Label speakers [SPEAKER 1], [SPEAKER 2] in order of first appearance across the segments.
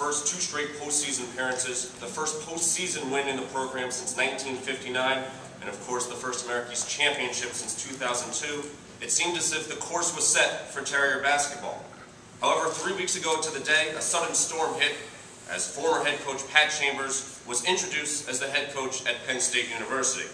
[SPEAKER 1] first 2 straight postseason appearances, the first postseason win in the program since 1959, and of course the first American East championship since 2002, it seemed as if the course was set for Terrier basketball. However, 3 weeks ago to the day, a sudden storm hit as former head coach Pat Chambers was introduced as the head coach at Penn State University.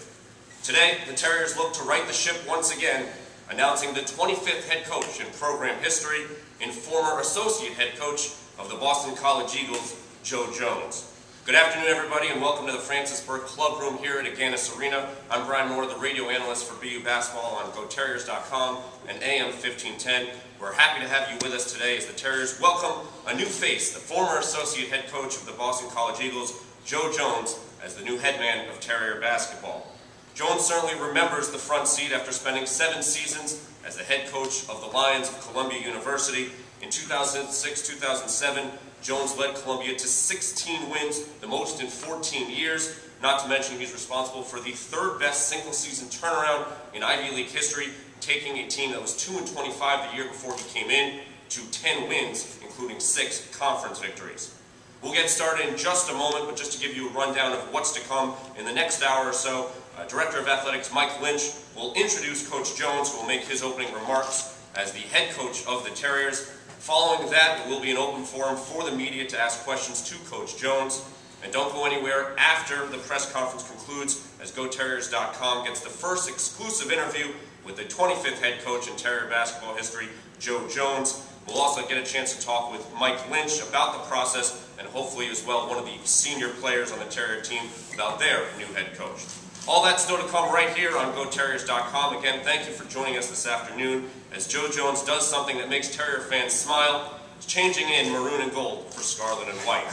[SPEAKER 1] Today, the Terriers look to right the ship once again, announcing the 25th head coach in program history and former associate head coach of the Boston College Eagles, Joe Jones. Good afternoon, everybody, and welcome to the Francis Burke Club Room here at Agganis Arena. I'm Brian Moore, the radio analyst for BU Basketball on GoTerriers.com and AM 1510. We're happy to have you with us today as the Terriers welcome a new face, the former associate head coach of the Boston College Eagles, Joe Jones, as the new head man of Terrier basketball. Jones certainly remembers the front seat after spending 7 seasons as the head coach of the Lions of Columbia University. In 2006-2007, Jones led Columbia to 16 wins, the most in 14 years. Not to mention he's responsible for the 3rd best single-season turnaround in Ivy League history, taking a team that was 2-25 the year before he came in to 10 wins, including 6 conference victories. We'll get started in just a moment, but just to give you a rundown of what's to come in the next hour or so, Director of Athletics Mike Lynch will introduce Coach Jones, who will make his opening remarks as the head coach of the Terriers. Following that, there will be an open forum for the media to ask questions to Coach Jones. And don't go anywhere after the press conference concludes, as GoTerriers.com gets the first exclusive interview with the 25th head coach in Terrier basketball history, Joe Jones. We'll also get a chance to talk with Mike Lynch about the process, and hopefully as well one of the senior players on the Terrier team about their new head coach. All that's still to come right here on GoTerriers.com. Again, thank you for joining us this afternoon as Joe Jones does something that makes Terrier fans smile. It's changing in maroon and gold for scarlet and white.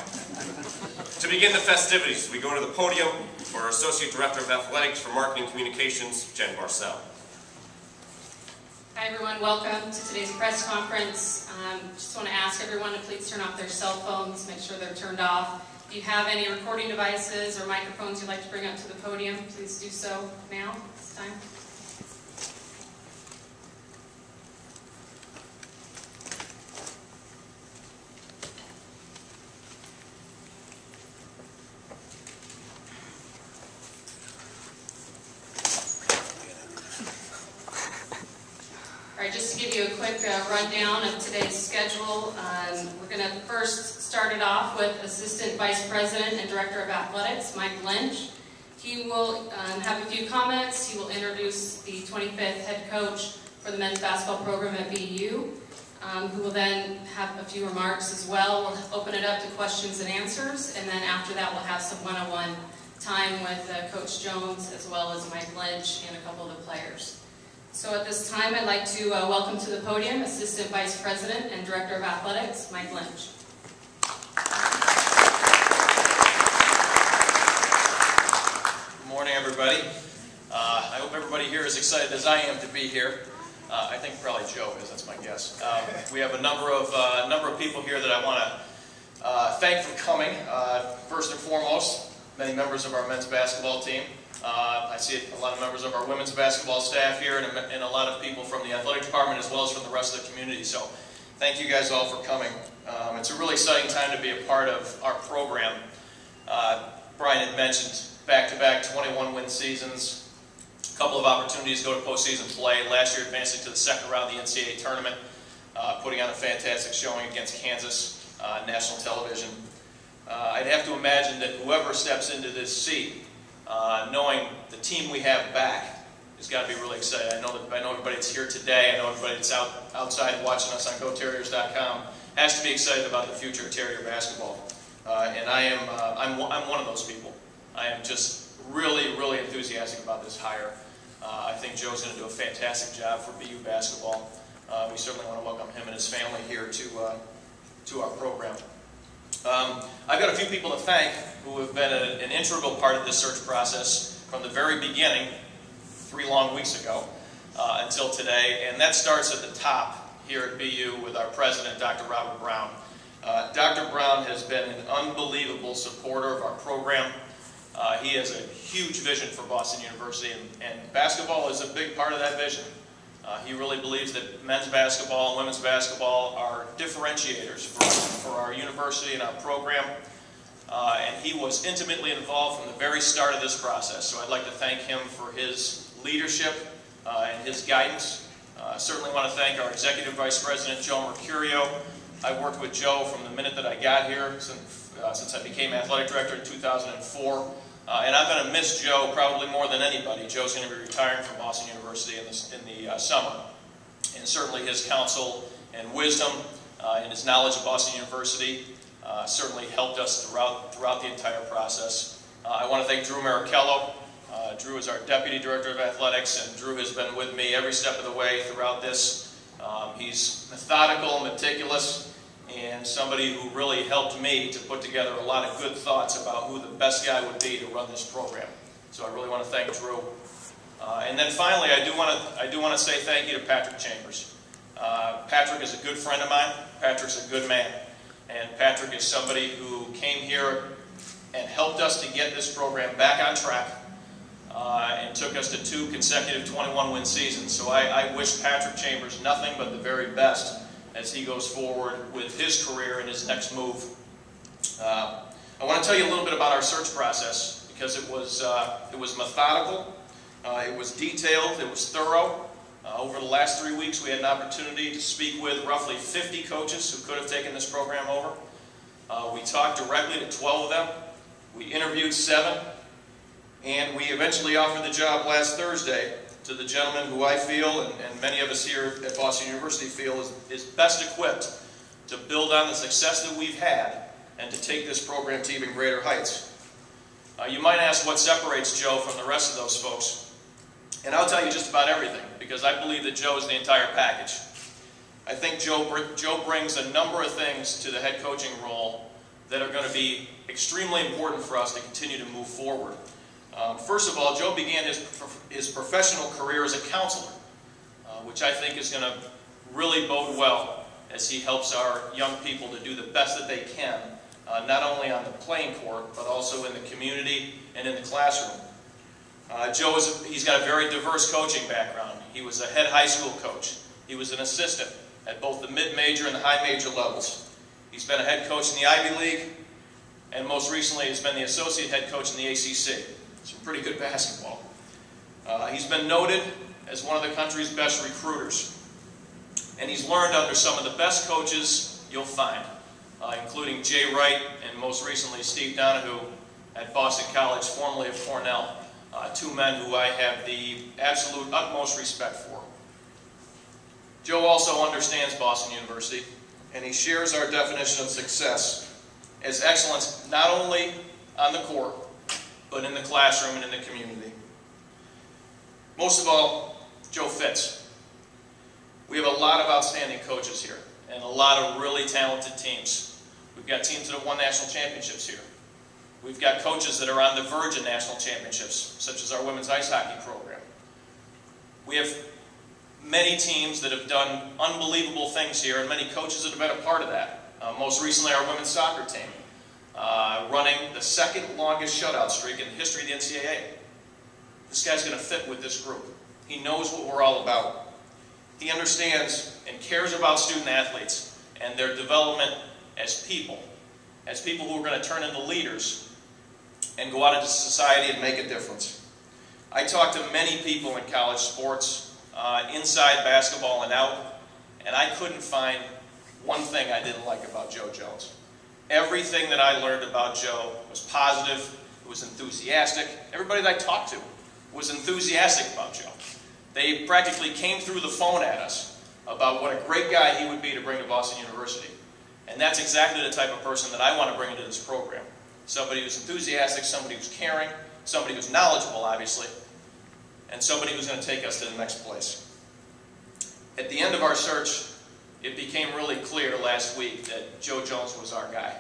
[SPEAKER 1] To begin the festivities, we go to the podium for our Associate Director of Athletics for Marketing Communications, Jen Barcel.
[SPEAKER 2] Hi everyone, welcome to today's press conference. Just want to ask everyone to please turn off their cell phones, make sure they're turned off. If you have any recording devices or microphones you'd like to bring up to the podium, please do so now, this time. All right, just to give you a quick rundown of today's schedule, we're going to first start it off with Assistant Vice President and Director of Athletics, Mike Lynch. He will have a few comments. He will introduce the 25th head coach for the men's basketball program at BU, who will then have a few remarks as well. We'll open it up to questions and answers, and then after that we'll have some one-on-one time with Coach Jones as well as Mike Lynch and a couple of the players. So at this time, I'd like to welcome to the podium Assistant Vice President and Director of Athletics, Mike Lynch.
[SPEAKER 3] Good morning, everybody. I hope everybody here is excited as I am to be here. I think probably Joe is, that's my guess. We have a number of people here that I want to thank for coming. First and foremost, many members of our men's basketball team. I see a lot of members of our women's basketball staff here and a lot of people from the athletic department as well as from the rest of the community. So thank you guys all for coming. It's a really exciting time to be a part of our program. Brian had mentioned back-to-back 21-win seasons, a couple of opportunities to go to postseason play. Last year advancing to the 2nd round of the NCAA tournament, putting on a fantastic showing against Kansas, national television. I'd have to imagine that whoever steps into this seat, knowing the team we have back, has got to be really excited. I know everybody that's here today, I know everybody that's outside watching us on GoTerriers.com has to be excited about the future of Terrier basketball. And I'm one of those people. I am just really, really enthusiastic about this hire. I think Joe's going to do a fantastic job for BU basketball. We certainly want to welcome him and his family here to our program. I've got a few people to thank who have been an integral part of this search process from the very beginning, 3 long weeks ago, until today. And that starts at the top here at BU with our president, Dr. Robert Brown. Dr. Brown has been an unbelievable supporter of our program. He has a huge vision for Boston University, and basketball is a big part of that vision. He really believes that men's basketball and women's basketball are differentiators for our university and our program. And he was intimately involved from the very start of this process. So I'd like to thank him for his leadership and his guidance. Certainly want to thank our Executive Vice President, Joe Mercurio. I worked with Joe from the minute that I got here, since I became Athletic Director in 2004. And I'm going to miss Joe probably more than anybody. Joe's going to be retiring from Boston University in the summer. And certainly his counsel and wisdom and his knowledge of Boston University certainly helped us throughout the entire process. I want to thank Drew Marichello. Drew is our Deputy Director of Athletics, and Drew has been with me every step of the way throughout this. He's methodical, meticulous, and somebody who really helped me to put together a lot of good thoughts about who the best guy would be to run this program. So I really want to thank Drew. And then finally, I do want to say thank you to Patrick Chambers. Patrick is a good friend of mine. Patrick's a good man. And Patrick is somebody who came here and helped us to get this program back on track and took us to 2 consecutive 21-win seasons. So I wish Patrick Chambers nothing but the very best as he goes forward with his career and his next move. I want to tell you a little bit about our search process because it was methodical, it was detailed, it was thorough. Over the last 3 weeks, we had an opportunity to speak with roughly 50 coaches who could have taken this program over. We talked directly to 12 of them. We interviewed 7, and we eventually offered the job last Thursday to the gentleman who I feel, and many of us here at Boston University feel, is best equipped to build on the success that we've had and to take this program to even greater heights. You might ask what separates Joe from the rest of those folks. And I'll tell you just about everything, because I believe that Joe is the entire package. I think Joe brings a number of things to the head coaching role that are going to be extremely important for us to continue to move forward. First of all, Joe began his professional career as a counselor, which I think is going to really bode well as he helps our young people to do the best that they can, not only on the playing court, but also in the community and in the classroom. He's got a very diverse coaching background. He was a head high school coach. He was an assistant at both the mid-major and the high-major levels. He's been a head coach in the Ivy League, and most recently has been the associate head coach in the ACC. Some pretty good basketball. He's been noted as one of the country's best recruiters. And he's learned under some of the best coaches you'll find, including Jay Wright and most recently Steve Donahue at Boston College, formerly of Cornell. 2 men who I have the absolute utmost respect for. Joe also understands Boston University, and he shares our definition of success as excellence not only on the court, but in the classroom and in the community. Most of all, Joe fits. We have a lot of outstanding coaches here and a lot of really talented teams. We've got teams that have won national championships here. We've got coaches that are on the verge of national championships, such as our women's ice hockey program. We have many teams that have done unbelievable things here and many coaches that have been a part of that. Most recently, our women's soccer team. Running the 2nd longest shutout streak in the history of the NCAA. This guy's going to fit with this group. He knows what we're all about. He understands and cares about student athletes and their development as people who are going to turn into leaders and go out into society and make a difference. I talked to many people in college sports, inside basketball and out, and I couldn't find one thing I didn't like about Joe Jones. Everything that I learned about Joe was positive, it was enthusiastic. Everybody that I talked to was enthusiastic about Joe. They practically came through the phone at us about what a great guy he would be to bring to Boston University. And that's exactly the type of person that I want to bring into this program. Somebody who's enthusiastic, somebody who's caring, somebody who's knowledgeable, obviously, and somebody who's going to take us to the next place. At the end of our search, it became really clear last week that Joe Jones was our guy.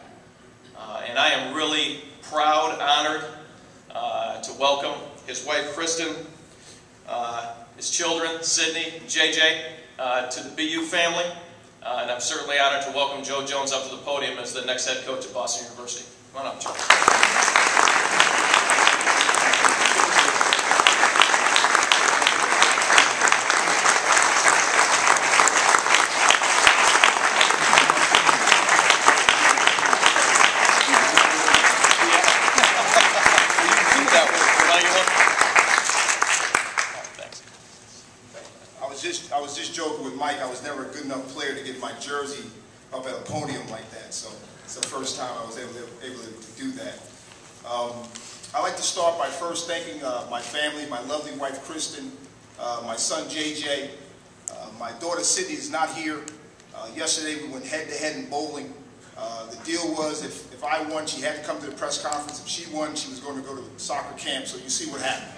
[SPEAKER 3] And I am really proud, honored to welcome his wife, Kristen, his children, Sydney, and JJ, to the BU family. And I'm certainly honored to welcome Joe Jones up to the podium as the next head coach at Boston University. Come on up, Joe.
[SPEAKER 4] podium like that. So it's the first time I was able to do that. I'd like to start by first thanking my family, my lovely wife Kristen, my son JJ, my daughter Sydney is not here. Yesterday we went head-to-head in bowling. The deal was if I won, she had to come to the press conference. If she won, she was going to go to soccer camp, so you see what happened.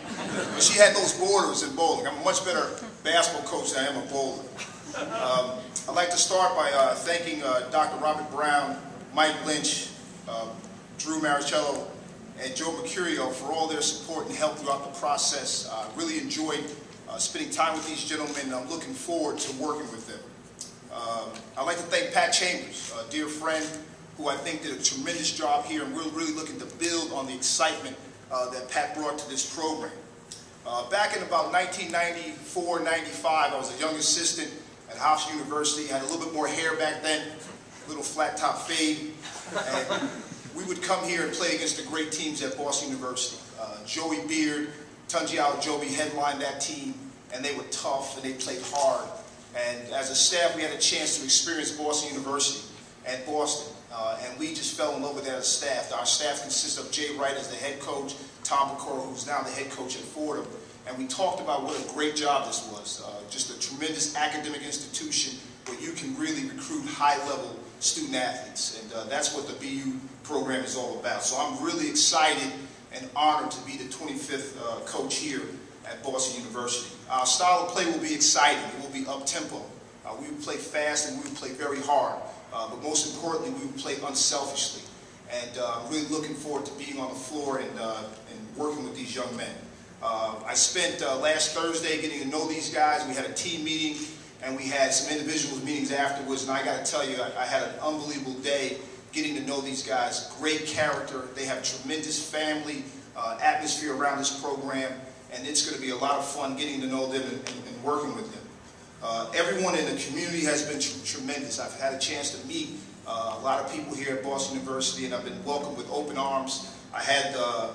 [SPEAKER 4] But she had those borders in bowling. I'm a much better basketball coach than I am a bowler. I'd like to start by thanking Dr. Robert Brown, Mike Lynch, Drew Maricello, and Joe Mercurio for all their support and help throughout the process. I really enjoyed spending time with these gentlemen, and I'm looking forward to working with them. I'd like to thank Pat Chambers, a dear friend who I think did a tremendous job here, and we're really looking to build on the excitement that Pat brought to this program. Back in about 1994, 95, I was a young assistant at Hofstra University. I had a little bit more hair back then, a little flat top fade, and we would come here and play against the great teams at Boston University. Joey Beard, Tunji Aojobi headlined that team, and they were tough and they played hard. And as a staff, we had a chance to experience Boston University and Boston, and we just fell in love with that as a staff. Our staff consists of Jay Wright as the head coach, Tom Pecora, who's now the head coach at Fordham, and we talked about what a great job this was. Just a tremendous academic institution where you can really recruit high-level student athletes, and that's what the BU program is all about. So I'm really excited and honored to be the 25th coach here at Boston University. Our style of play will be exciting. It will be up-tempo. We will play fast and we will play very hard. But most importantly, we will play unselfishly. And I'm really looking forward to being on the floor and working with these young men. I spent last Thursday getting to know these guys. We had a team meeting and we had some individual meetings afterwards. And I got to tell you, I had an unbelievable day getting to know these guys. Great character. They have tremendous family atmosphere around this program. And it's going to be a lot of fun getting to know them and working with them. Everyone in the community has been tremendous. I've had a chance to meet a lot of people here at Boston University, and I've been welcomed with open arms. I had a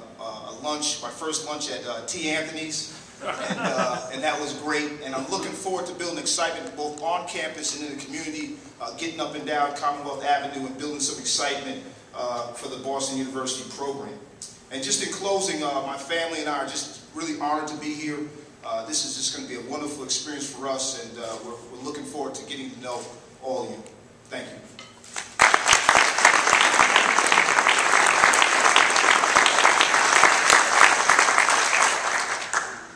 [SPEAKER 4] lunch, my first lunch at T. Anthony's, and that was great. And I'm looking forward to building excitement both on campus and in the community, getting up and down Commonwealth Avenue and building some excitement for the Boston University program. And just in closing, my family and I are just really honored to be here. This is just going to be a wonderful experience for us, and we're looking forward to getting to know all of you. Thank you.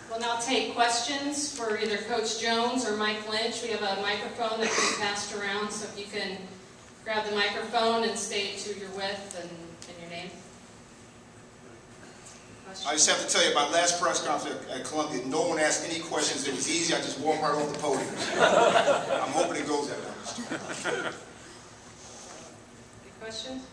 [SPEAKER 2] We'll now take questions for either Coach Jones or Mike Lynch. We have a microphone that can be passed around, so if you can grab the microphone and state who you're with and your name.
[SPEAKER 4] I just have to tell you, my last press conference at Columbia, no one asked any questions. It was easy. I just walked right off the podium. I'm hoping it goes that way.
[SPEAKER 2] Any questions?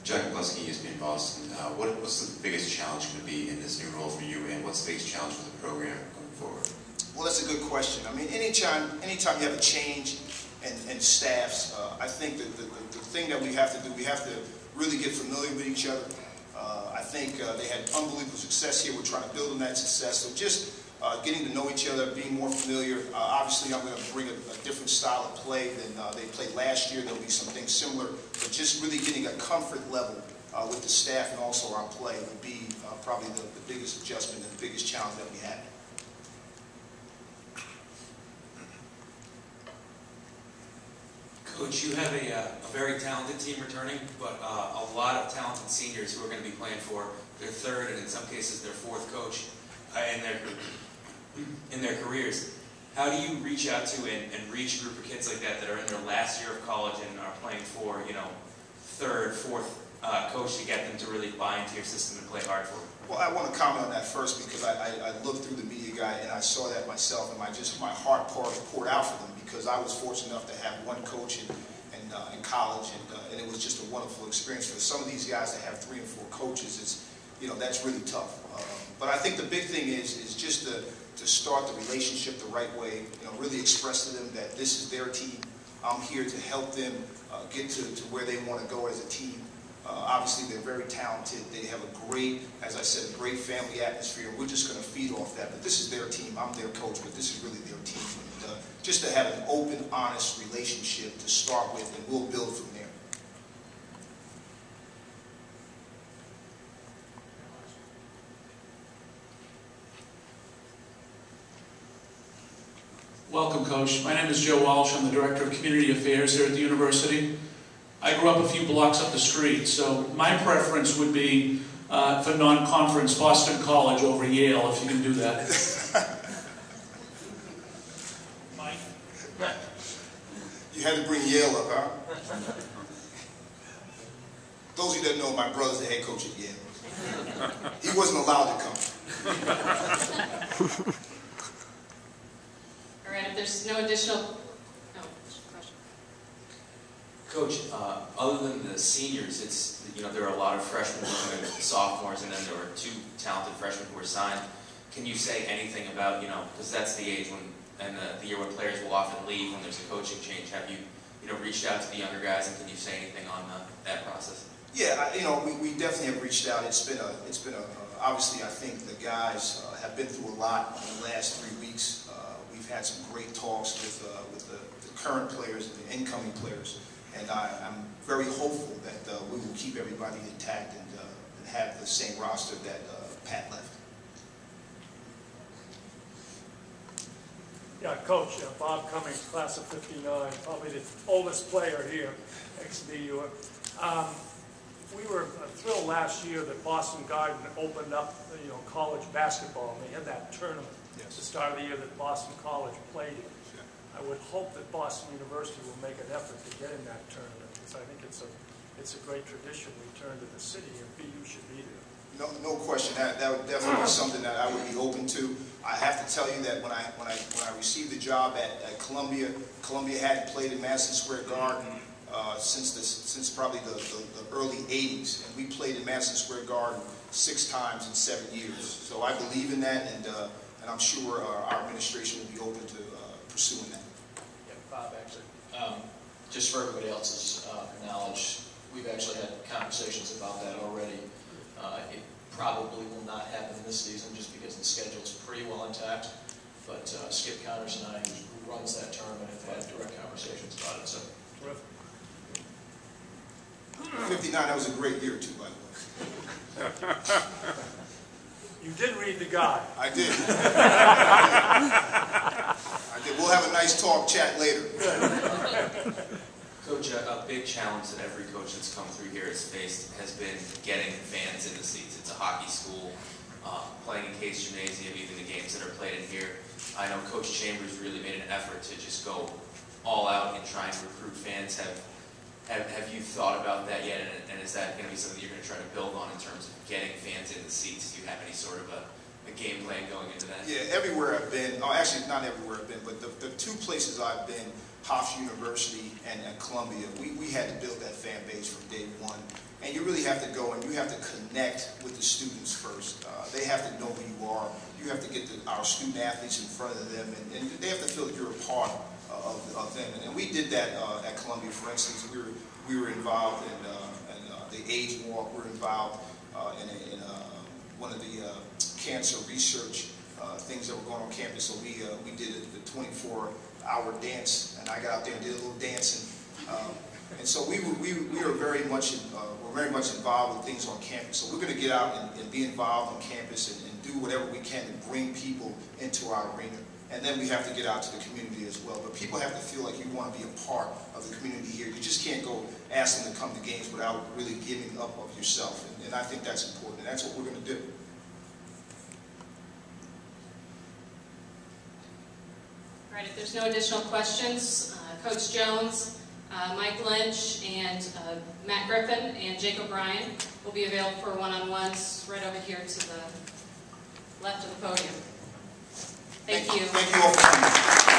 [SPEAKER 5] Jack McCluskey used to be in Boston. What's the biggest challenge going to be in this new role for you, and what's the biggest challenge for the program going forward?
[SPEAKER 4] Well, that's a good question. I mean, anytime you have a change in staffs, I think that the thing that we have to do, we have to really get familiar with each other. I think they had unbelievable success here. We're trying to build on that success. So just getting to know each other, being more familiar. Obviously, I'm going to bring a different style of play than they played last year. There'll be some things similar, but just really getting a comfort level with the staff and also our play would be probably the biggest adjustment and the biggest challenge that we have.
[SPEAKER 6] Coach, you have a very talented team returning, but a lot of talented seniors who are going to be playing for their third and in some cases their fourth coach in their careers. How do you reach out to and reach a group of kids like that are in their last year of college and are playing for, you know, third, fourth coach to get them to really buy into your system and play hard for you?
[SPEAKER 4] Well, I want to comment on that first because I looked through the media guide and I saw that myself, and my heart poured out for them because I was fortunate enough to have one coach in college, and it was just a wonderful experience. For some of these guys that have 3 and 4 coaches, that's really tough. But I think the big thing is just to start the relationship the right way. Really express to them that this is their team. I'm here to help them get to where they want to go as a team. Obviously, they're very talented. They have a great, as I said, a great family atmosphere. We're just going to feed off that. But this is their team. I'm their coach, but this is really their team. And, just to have an open, honest relationship to start with, and we'll build from there.
[SPEAKER 7] Welcome, Coach. My name is Joe Walsh. I'm the Director of Community Affairs here at the University. I grew up a few blocks up the street, so my preference would be for non-conference Boston College over Yale, if you can do that. Mike?
[SPEAKER 4] You had to bring Yale up, huh? Those of you that know, my brother's the head coach at Yale. He wasn't allowed to come.
[SPEAKER 2] All right, if there's no additional, question.
[SPEAKER 6] Coach, other than the seniors, it's, there are a lot of freshmen and sophomores, and then there were 2 talented freshmen who were signed. Can you say anything about, because that's the age when, and the year when players will often leave when there's a coaching change. Have you, reached out to the younger guys, and can you say anything on that process?
[SPEAKER 4] Yeah, we definitely have reached out. It's been obviously, I think the guys have been through a lot in the last 3 weeks. We've had some great talks with the current players and the incoming players, and I'm very hopeful that we will keep everybody intact and have the same roster that Pat left.
[SPEAKER 8] Yeah, Coach, Bob Cummings, class of '59, probably the oldest player here, ex-BU. We were thrilled last year that Boston Garden opened up, college basketball. They had that tournament at the start of the year that Boston College played in. I would hope that Boston University will make an effort to get in that tournament, because I think it's a great tradition return to the city, and BU should be there.
[SPEAKER 4] No question. That would definitely be something that I would be open to. I have to tell you that when I received the job at Columbia hadn't played in Madison Square Garden since probably the early '80s, and we played in Madison Square Garden 6 times in 7 years. So I believe in that, and I'm sure our administration will be open to pursuing that.
[SPEAKER 3] Yeah, Bob, actually, just for everybody else's knowledge, we've actually had conversations about that already. It probably will not happen this season just because the schedule's pretty well intact. But Skip Connors and I, who runs that tournament, have had direct conversations about it. So.
[SPEAKER 8] Terrific.
[SPEAKER 4] 59, that was a great year too, by the way.
[SPEAKER 8] You did read the guide.
[SPEAKER 4] I did. I did. We'll have a nice chat later.
[SPEAKER 6] Coach, a big challenge that every coach that's come through here has faced has been getting fans in the seats. It's a hockey school, playing in Case Gymnasium, even the games that are played in here. I know Coach Chambers really made an effort to just go all out in trying to recruit fans. Have you thought about that yet, and is that going to be something you're going to try to build on in terms of getting fans in the seats? Do you have any sort of a game plan going into that?
[SPEAKER 4] Yeah, everywhere I've been, actually not everywhere I've been, but the 2 places I've been, Hofstra University and Columbia, we had to build that fan base from day one. And you really have to go and you have to connect with the students first. They have to know who you are. You have to get our student athletes in front of them, and they have to feel that you're a part of them. And we did that at Columbia, for instance. We were involved in the AIDS walk. We were involved in one of the cancer research things that were going on campus. So we did the 24-hour dance, and I got out there and did a little dancing. And so we are very much involved with things on campus. So we're going to get out and be involved on campus and do whatever we can to bring people into our arena. And then we have to get out to the community as well. But people have to feel like you want to be a part of the community here. You just can't go ask them to come to games without really giving up of yourself. And I think that's important. And that's what we're going to do.
[SPEAKER 2] All right, if there's no additional questions, Coach Jones, Mike Lynch, and Matt Griffin, and Jake O'Brien will be available for one-on-ones right over here to the left of the podium. Thank you.
[SPEAKER 4] Thank you all for coming.